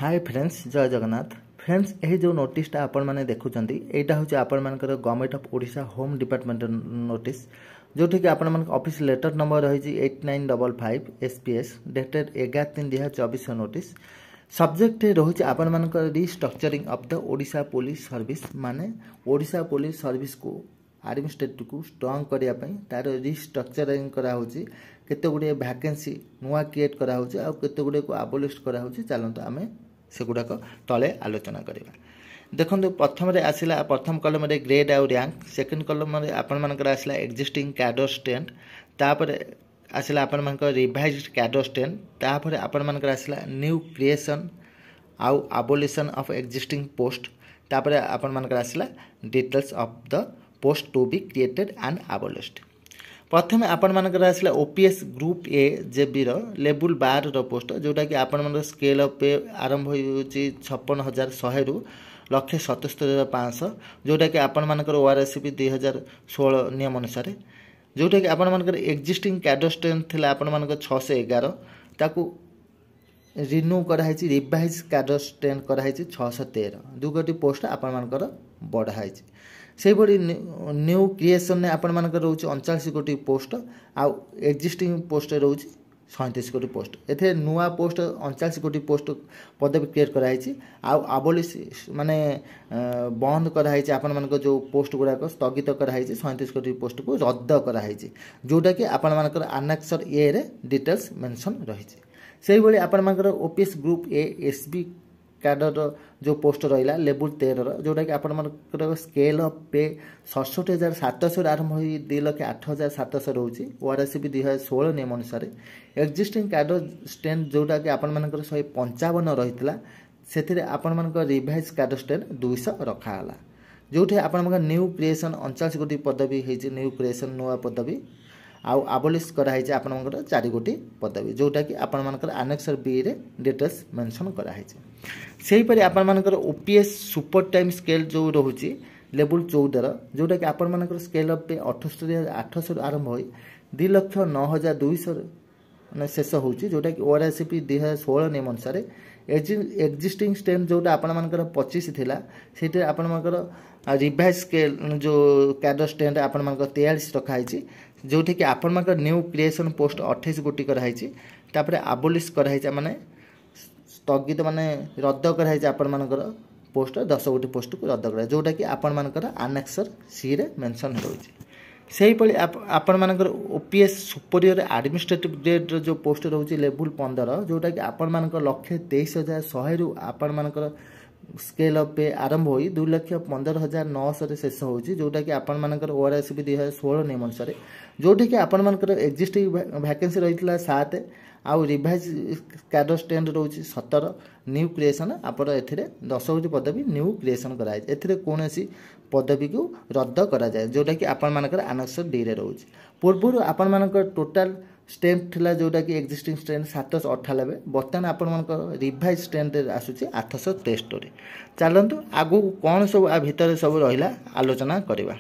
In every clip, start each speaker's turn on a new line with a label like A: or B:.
A: Hi friends जय Jagannath friends यही जो नोटिसटा आपण मैंने देखुंत यहाँ हूँ आपण मान government of Odisha home department notice जोटि कि आपण मान ऑफिस लेटर नंबर रही 8955 SPS डेटेड 11/3/2024 नोटिस सब्जेक्ट रही आपण मान restructuring of the Odisha police service माने ओडिशा पुलिस सर्विस को एडमिनिस्ट्रेटिव को स्ट्रॉन्ग करने तार रिस्ट्रक्चरिंग कराऊँगी केते गुड़े वैकेंसी नुआ क्रिएट कराऊँगी आ केते गुड़े को आबोलिश कराऊँगी चलते आम से गुड़ाक तले आलोचना करवा देखो प्रथम आसला प्रथम कलम ग्रेड आउ रैंक सेकेंड कलम आपण मानकर आसला एक्जिस्टिंग कैडर स्ट्रेंथ तापर आसला आपण मानकर रिवाइज्ड कैडर स्ट्रेंथ तापर आपण मानकर आसला न्यू क्रिएशन आउ आबोलिशन ऑफ एक्जिस्टिंग पोस्ट तापर आपण मानकर आसला details of the post to be created and abolished प्रथम आपण मानकर आसला OPS group A JB level 12 post जोटा कि आपण मान स्केल अफ पे आरंभ हो 56,100 रु 1,77,500 जोटा कि आपण मानकर ORSP 2016 नियम अनुसार जोटा कि आपण मानकर एक्जिस्टिंग कैडर स्ट्रेंथ थिला आपण मानकर 611 ताकू रिन्यू कराई रिवाइज कैडर स्ट्रेंथ कराई 613 दुगोटी पोस्ट आपण मानकर बढ़ाई से भाई न्यू क्रिएशन ने आपण मानकर रोचे 39 कोटी पोस्ट आउ एक्जिस्टिंग पोस्ट रोचे 37 कोटी पोस्ट एथे नुआ पोस्ट 39 कोटी पोस्ट पदवी क्रिएट कराई आउ आबोलिश माने बंद कराई आपण मानकर जो पोस्ट गुड़ाक स्थगित कराई 37 कोटी पोस्ट को रद्द कराई जोटा कि आपण मानकर आनेक्सर ए रे डिटेल्स मेंशन रही से भाई आपण मानकर ओपीएस ग्रुप ए एसबी कैडर जो पोस्ट रहा लेवल 13 जोटा कि आपण मानकर स्केल अफ पे 67,700 आरंभ हो 2,08,700 रोचे ORSP 2016 नियम अनुसार एक्जिस्टिंग कैडर स्ट्रेंथ जोटा कि आपण मानकर 155 रही से आपण मानकर रिवाइज कैडर स्ट्रेंथ 200 रखाला जोटे आपण मानकर न्यू क्रिएशन 39 कोटी पदवी होती न्यू क्रिएशन नुआ पदवी आउ आबोलिश कराई आपण मानकर 4 कोटी पदवी जोटा कि आपण मानकर आनेक्सर बी रे डिटेल्स मेंशन कराई से परि आपण मानकर ओपीएस सुपर टाइम स्केल जो रोचे लेवल 14 जोटा कि आपण मानकर स्केल अफ पे 78,800 आरंभ हो 2,09,200 माने शेष होची जोटा कि ORSP 2016 नियम अनुसार एक्जिस्टिंग स्ट्रेंथ जोटा आपण मानकर 25 थिला सेटे आपण मानकर रिवाइज स्केल जो कैडर स्ट्रेंथ आपण मानकर 43 रखाई जोठी कि आपण मानकर न्यू क्रिएशन पोस्ट 28 कोटी कराई तापर आबोलिश कराई माने स्थगित माने रद्द कराई आपण मानकर पोस्ट 10 कोटी पोस्ट को रद्द कराई जोटा कि आपण मानकर आनेक्सर सी रे मेंशन होची सेही पळी आपण मानकर ओपीएस सुपीरियर एडमिनिस्ट्रेटिव ग्रेड जो पोस्ट रहउची लेवल 15 जोटा कि आपण मानकर 1,23,100 रु आपण मानकर स्केल अफ पे आरंभ हो 2,15,900 शेष होची जोटा कि आपण मानकर ORSP 2016 नियम अनुसार जोटा कि आपण मानकर एक्जिस्टिंग वैकेंसी रही 7 आउ रिवाइज कैडर स्ट्रेंथ रोचे 17 न्यू क्रिएशन आपण एथिरे 10 कोटी पदवी न्यू क्रिएशन कराई एथिरे कोनोसी पदवी को रद्द करा जाए जोटा कि आपण मानकर आनेक्सर डी रे रोचे पूर्व आपण मानकर टोटल स्ट्रेंथ थिला जोटा कि एक्जिस्टिंग स्ट्रेंथ 798 बर्तमान आपण मानकर रिवाइज स्ट्रेंथ आसुची 863 चलतु आगु कौन सब आ भितर सब रहिला आलोचना करवा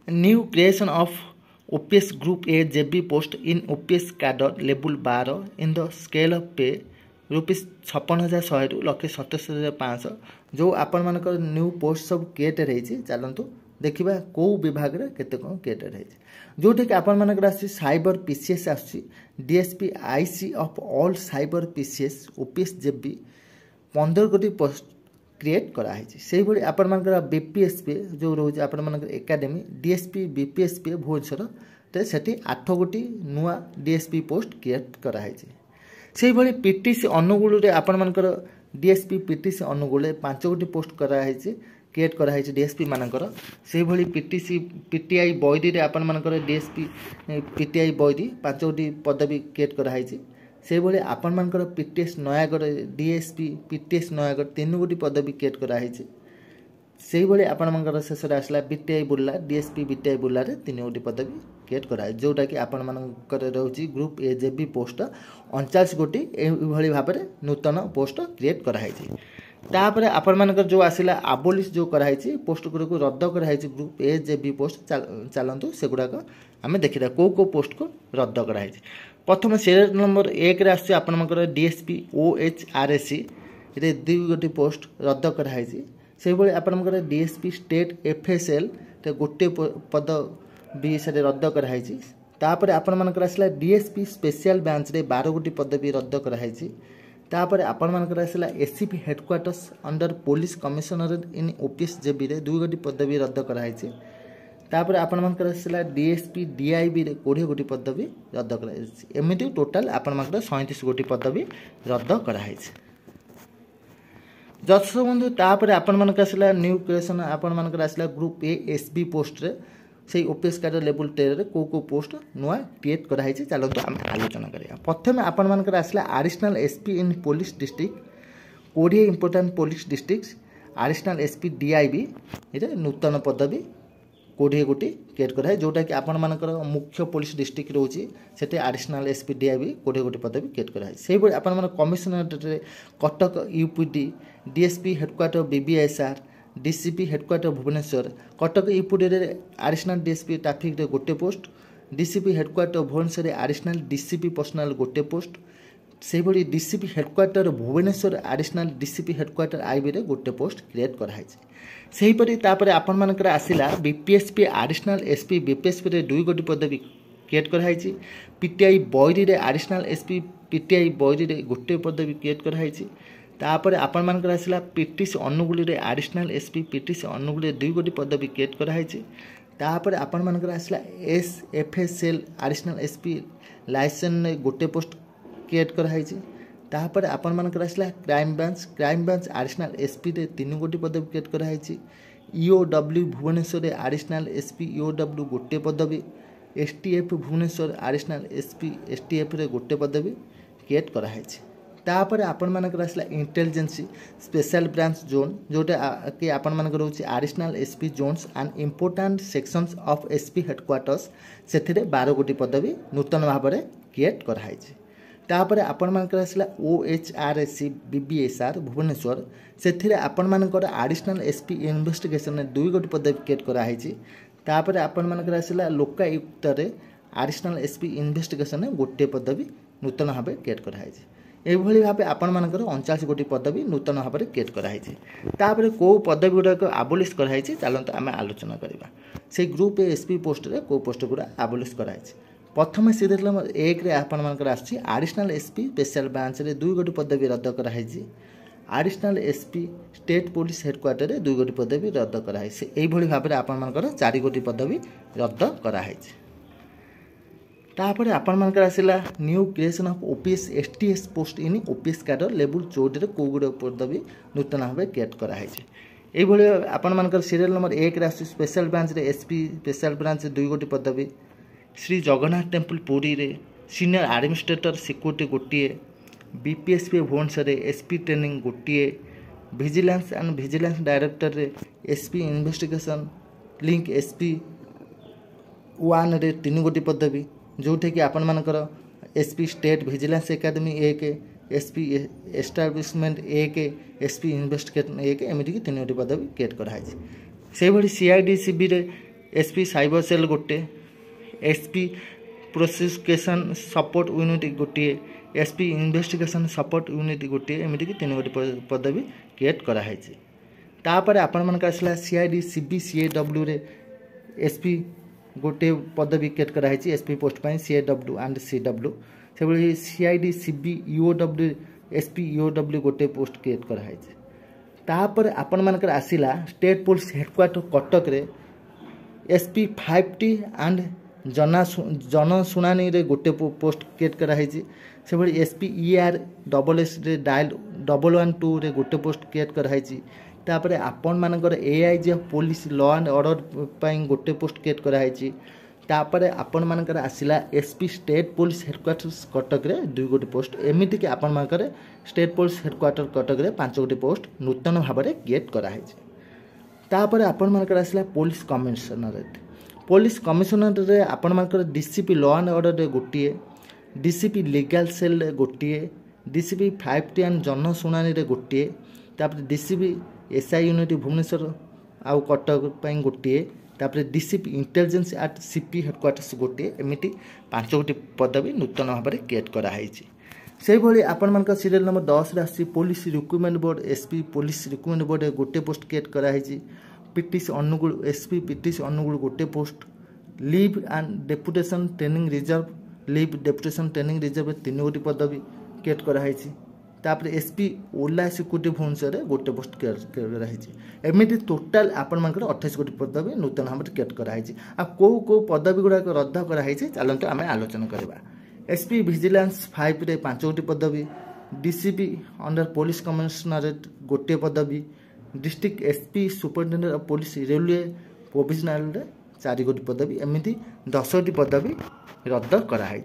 A: new creation of OPS group A JB post in OPS cadre level 12 in the scale of pay ₹56,100 रु 1,77,500 जो आपण मानकर न्यू पोस्ट सब क्रिएटेड होती चलतु देखा कौ विभाग में केते कौन क्रिएटेड होती जोटा कि आपण मानकर आसी साइबर PCS आसी DSP IC of all cyber PCS OPS JB 15 कोटी पोस्ट क्रिएट कराई से भाई आपण मानकर BPSP जो रोज आपण मानकर एकेडमी DSP BPSP भुवनेश्वर से 8 कोटी नुआ DSP पोस्ट क्रिएट कराई से भाई PTC अनुगुल रे आपण मानकर DSP PTC अनुगुल 5 कोटी पोस्ट कराई क्रिएट कराई DSP मानकर से भाई PTC PTI बैदी रे आपण मानकर DSP PTI बैदी 5 कोटी पदवी क्रिएट कराई से भाई आपण मानकर PTS Nayagarh DSP PTS Nayagarh 3 कोटी पदवी क्रिएट कराई से भाई आपण मानकर शेष आसला BTI Burla DSP BTI Burla रे 3 कोटी पदवी क्रिएट कराई जोटा कि आपण मानकर रहउची ग्रुप ए जेबी पोस्ट 39 कोटी एभली भाबरे नूतन पोस्ट क्रिएट कराई तापर आपण जो आसला आबोलिश जो कराई पोस्ट गुड़ को रद्द कराई group A J B post चलतु से गुड़ाक आम देखा कौ पोस्ट को रद्द कराई। प्रथम सीरियल नंबर 1 रे आसुची आपनकर डीएसपी OHRSC ये 2 गोटी पोस्ट रद्द कराई से भाई आपनकर डीएसपी स्टेट FSL गोटे पद भी से रद्द कराई। तापर आपण मानकर आसला डीएसपी स्पेशल ब्रांच रे 12 गोटी पद भी रद्द कराई। तापर आपण मानकर आसला ACP headquarters under police commissionerate in OPS JB रे 2 गोटी पद भी रद्द कराई। तापर आपण मानकर आसला डीएसपी डीआईबी रे 20 गोटी पद भी रद्द कराई। एमिति टोटल आपण मानकर 37 गोटी पद भी रद्द कराई। दर्शक बंधु तापर आपण मानकर आसला न्यू क्रिएशन आपण मानकर आसला ग्रुप ए एसबी पोस्ट रे से ओपीएस कार्ड लेवल 13 रे को पोस्ट नुआ क्रिएट कराई। चलतो आम आलोचना करिया। प्रथम आपण मानकर आसला additional SP in police district 20 important police district additional SP DIB ये नूतन पदवी 20 गोटी क्रिएट कराए जोटा कि आपण मानकर मुख्य पुलिस डिस्ट्रिक्ट रोची सेटे एडिशनल एसपी डीआईबी 20 गोटी पदवी क्रिएट कराए। से भाई आपण मान कमिशनरेट रे Cuttack UPD DSP headquarter BBSR DCP headquarter Bhubaneswar Cuttack UPD रे एडिशनल डीएसपी ट्रैफिक रे गोटे post DCP headquarter Bhubaneswar additional DCP personnel गोटे पोस्ट से भाई DCP headquarter Bhubaneswar additional DCP headquarter IB रे गोटे पोस्ट क्रिएट कराई। सेहीपरि तापर आपण मानकर आसिला बीपीएसपी एडिशनल एसपी बीपीएसपी रे 2 गोटी पदवी क्रिएट कराई। पीटीआई बॉयरी रे एडिशनल एसपी पीटीआई बॉयरी रे गोटे पदवी क्रिएट कराई। तापर आपण मानकर आसिला पीटीसी अनुगुली रे एडिशनल एसपी पीटीसी अनुगुली रे 2 गोटी पदवी क्रिएट कराई। तापर आपण मानकर आसिला एसएफएसएल एडिशनल एसपी लाइसेंस रे गोटे पोस्ट क्रिएट कराई। तापर आपण मानकर आसला क्राइम ब्रांच एडिशनल एसपी रे 3 गोटी पदवी क्रिएट कराई। ईओडब्ल्यू भुवनेश्वर रे एडिशनल एसपी ईओडब्ल्यू गोटे पदवी STF Bhubaneswar additional SP STF रे गोटे पदवी क्रिएट कराई। तापर आपण मानकर आसला इंटेलिजेंसी स्पेशल ब्रांच जोन जोटा कि आपण मानकर होची additional SP zones and important sections of SP headquarters सेथिरे 12 गोटी पदवी नूतन भाव में क्रिएट कराई। तापर आपण मानकर आसला OHRSC BBSR भुवनेश्वर से आपण मानकर एडिशनल एसपी इन्वेस्टिगेशन 2 गोटी पदवी क्रिएट कराई। तापर आपण मानकर आसला लोकायुक्त रे एडिशनल एसपी इन्वेस्टिगेशन गोटे पदवी नूतन भाव क्रिएट कराई। एभली भाव आपण मानकर 39 गोटी पदवी नूतन भाव में क्रिएट कराई। तापर को पदवी गुड़ाक आबोलिश कराई चलते आम आलोचना करवा। से ग्रुप एसपी पोस्ट रे को पोस्ट गुड़ा आबोलिश कराई। प्रथम सीरियल नंबर 1 रे आपण मानकर आछि एडिशनल एसपी स्पेशल ब्रांच रे 2 गोटी पदवी रद्द कराई। Additional SP state police headquarter रे 2 गोटी पदवी रद्द कराई। से एई भली भाबरे आपण मानकर 4 गोटी पदवी रद्द कराई। तापर आपण मानकर आसिला new creation of OPS STS post in OPS cadre level 14 रे को गुड पदवी नूतन भाबे क्रिएट कराई। एई भली आपण मानकर सीरियल नंबर 1 रे आछि स्पेशल ब्रांच रे एसपी स्पेशल ब्रांच 2 गोटी पदवी श्री जगन्नाथ टेम्पल पुरी रे सीनियर एडमिनिस्ट्रेटर सिक्योरिटी गोटे बीपीएसपी भुवनेश्वर एसपी ट्रेनिंग गोटे विजिलेंस एंड विजिलेंस डायरेक्टर रे एसपी इन्वेस्टिगेशन लिंक एसपी 1 रे 3 गोटी पदवी जोटे कि आपण मानकर SP state vigilance academy 1 SP establishment 1 SP investigation 1 एमिति कि 3 गोटी पदवी क्रिएट कराई। से भली सीआईडीसीबी रे एसपी साइबर सेल गोटे एसपी प्रोसिक्यूशन सपोर्ट यूनिट गोटे एसपी इन्वेस्टिगेशन सपोर्ट यूनिट गोटे एमिति कि 3 गोटी पदवी क्रिएट कराई। तापर आपण मानकर आसला सीआईडी सीबीसीएडब्ल्यू रे एसपी गोटे पदवी क्रिएट कराई। एसपी पोस्ट पाई सीएडब्ल्यू एंड सीडब्ल्यू से भाई CID CB EOW SP EOW गोटे पोस्ट क्रिएट कराई। तापर आपण मानकर आसिला स्टेट पुलिस हेडक्वार्टर कटक रे एसपी 5T एंड जनशुणानी रे गोटे पोस्ट क्रिएट कराई। से भाई एसपी ERSS रे डायल 112 रे गोटे पोस्ट क्रिएट कराई। तापर आपण मानकर AIG police law and order पाई गोटे पोस्ट क्रिएट कराई। तापर आपण मानकर आसिला SP state police headquarters Cuttack रे 2 गोटी पोस्ट एमिति कि आपण मानकर स्टेट पुलिस हेडक्वार्टर कटक रे 5 गोटी पोस्ट नूतन भाव में क्रिएट कराई। तापर आपण मानकर आसिला पुलिस कमिशनरेट रे आपण मानकर डीसीपी लॉ एंड ऑर्डर रे गोटे डीसीपी लीगल सेल रे गोटे डीसीपी 5T एंड जनशुणानी रे गोटे तापर डीसीपी एसआई यूनिट भुवनेश्वर आउ कटक ପାଇଁ ଗୋଟିଏ तापर DCP intelligence at CP headquarters गोटे एमती 5 गोटी पदवी नूतन भाव में क्रिएट कराई से भाई आपण मान सीरियल नंबर 10 आसी police recruitment board SP police recruitment board गोटे पोस्ट क्रिएट कराई PTC Angul SP PTC Angul गोटे post leave and deputation training reserve leave deputation training reserve 3 गोटी पदवी क्रिएट कराई तापर एसपी ओला सिक्यूरीटी भुवनेश्वर गोटे पोस्ट कराई एमती टोटाल आपण मान 28 गोटी पदवी नूतन भाव में क्रिएट कराई आ कौ कौ पदवी गुड़ाक रद्द कराई चलते आम आलोचना करवा एसपी विजिलेंस 5 रे 5 गोटी पदवी डीसीपी अंडर पुलिस कमिश्नरेट गोटे पदवी district SP superintendent of police railway provisional 4 गोटी पदवी एमती 10 गोटी पदवी रद्द कराई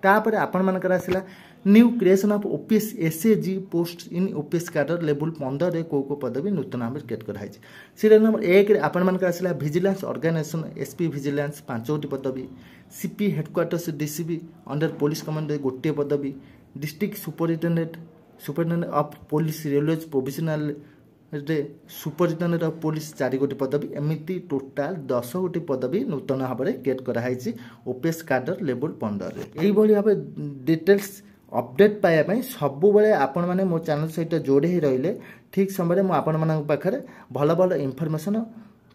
A: तापर आपण मानकर आसला new creation of OPS SAG post in OPS cadre level 15 रे को पदवी नूतन भाव में क्रिएट कराई सीरियल नंबर 1 रे आपण मानकर आसला विजिलेंस ऑर्गेनाइजेशन एसपी विजिलेंस 5 गोटी पदवी CP headquarters DCP under police command गोटे पदवी district superintendent of police railway provisional रे सुपरिटेडेंट ऑफ पुलिस 4 गोटी पदवी एमती टोटाल 10 गोटी पदवी नूतन भाव में क्रिएट कराई ओपीएस कैडर लेवल 15 रे एई भली भाव डिटेल्स अपडेट पाइबा सब आपण मैंने मो चैनल सहित जोड़े ही रहिले ठीक समय मुझे आपण मान पाखे भल भल इनफॉरमेशन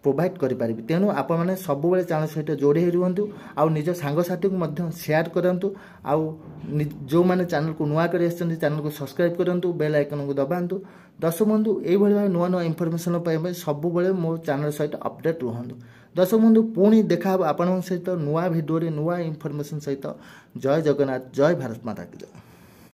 A: प्रोवाइड करें तेणु आपण मैंने सब चैनल सहित जोड़े ही रुहतु आउ निज सांगसाथी को शेयर करूँ आउ जो मैंने चैनल को नुआ कर चैनल को सब्सक्राइब करूँ बेल आइकन को दबातु दर्शक बंधु ये नुआ नुआ इनफॉरमेशन पाइबा सब मो चैनल सहित अपडेट रुहतु दर्शक बंधु पुणी देखा आपण सहित नुआ भिडियो नुआ इनफॉरमेशन सहित जय जगन्नाथ जय भारत माता की जय।